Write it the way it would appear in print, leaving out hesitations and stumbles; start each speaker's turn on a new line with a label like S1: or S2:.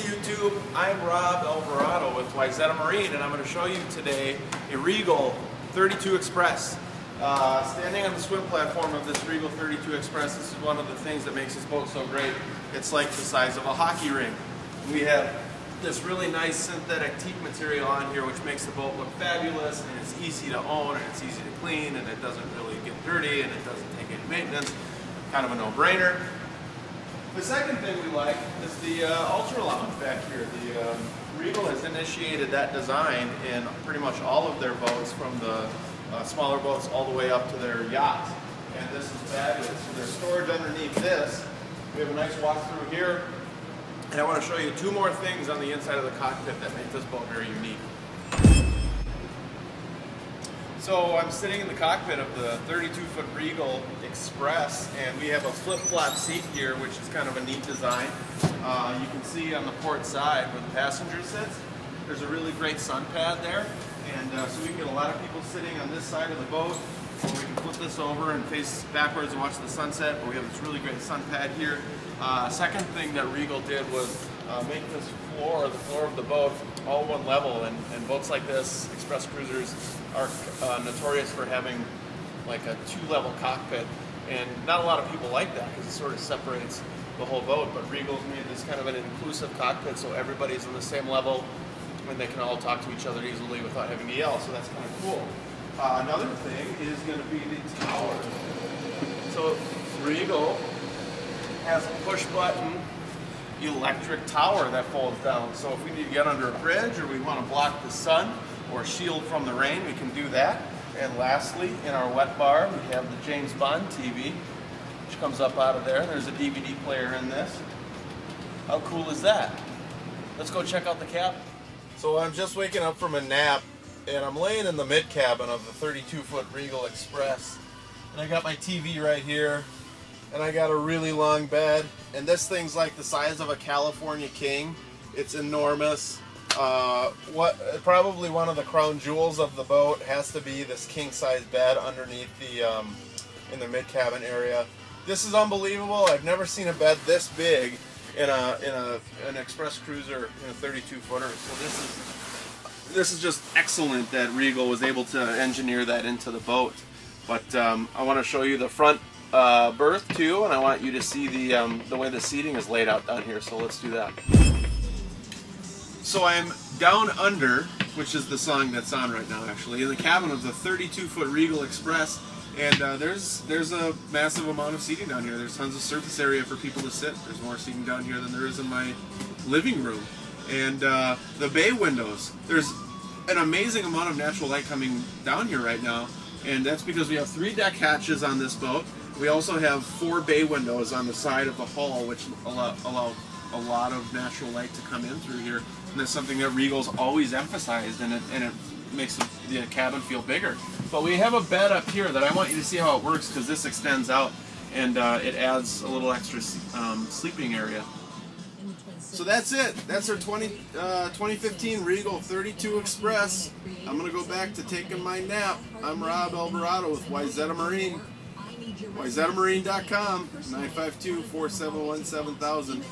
S1: YouTube, I'm Rob Alvarado with Wyzetta Marine, and I'm going to show you today a Regal 32 Express. Standing on the swim platform of this Regal 32 Express, this is one of the things that makes this boat so great. It's like the size of a hockey rink. We have this really nice synthetic teak material on here which makes the boat look fabulous, and it's easy to own, and it's easy to clean, and it doesn't really get dirty, and it doesn't take any maintenance. Kind of a no-brainer. The second thing we like is the Ultra Lounge back here. The Regal has initiated that design in pretty much all of their boats, from the smaller boats all the way up to their yachts. And this is fabulous. So there's storage underneath this. We have a nice walkthrough here. And I want to show you two more things on the inside of the cockpit that make this boat very unique. So I'm sitting in the cockpit of the 32-foot Regal Express, and we have a flip-flop seat here, which is kind of a neat design. You can see on the port side where the passenger sits, there's a really great sun pad there, and so we can get a lot of people sitting on this side of the boat, or we can flip this over and face backwards and watch the sunset, but we have this really great sun pad here. Second thing that Regal did was make this floor, the floor of the boat, all one level, and boats like this, express cruisers, are notorious for having like a two-level cockpit, and not a lot of people like that because it sort of separates the whole boat. But Regal's made this kind of an inclusive cockpit, so everybody's on the same level and they can all talk to each other easily without having to yell, so that's kind of cool. Another thing is going to be the tower. So Regal has a push-button electric tower that folds down, so if we need to get under a bridge or we want to block the sun or shield from the rain, we can do that. And lastly, in our wet bar, we have the James Bond TV, which comes up out of there. There's a DVD player in this. How cool is that? Let's go check out the cabin. So I'm just waking up from a nap, and I'm laying in the mid cabin of the 32-foot Regal Express. And I got my TV right here, and I got a really long bed, and this thing's like the size of a California king. It's enormous. Probably one of the crown jewels of the boat has to be this king-size bed underneath the in the mid-cabin area. This is unbelievable. I've never seen a bed this big in an express cruiser in a 32-footer. So this is just excellent that Regal was able to engineer that into the boat. But I want to show you the front berth too, and I want you to see the way the seating is laid out down here. So let's do that. So I'm down under, which is the song that's on right now actually, in the cabin of the 32-foot Regal Express, and there's a massive amount of seating down here. There's tons of surface area for people to sit. There's more seating down here than there is in my living room. And the bay windows, there's an amazing amount of natural light coming down here right now, and that's because we have 3 deck hatches on this boat. We also have 4 bay windows on the side of the hull, which allow a lot of natural light to come in through here, and that's something that Regal's always emphasized, and it makes the cabin feel bigger. But we have a bed up here that I want you to see how it works, because this extends out and it adds a little extra sleeping area. So that's it. That's our 2015 Regal 32 Express. I'm going to go back to taking my nap. I'm Rob Alvarado with Wyzetta Marine. WyzettaMarine.com, 952-471-7000.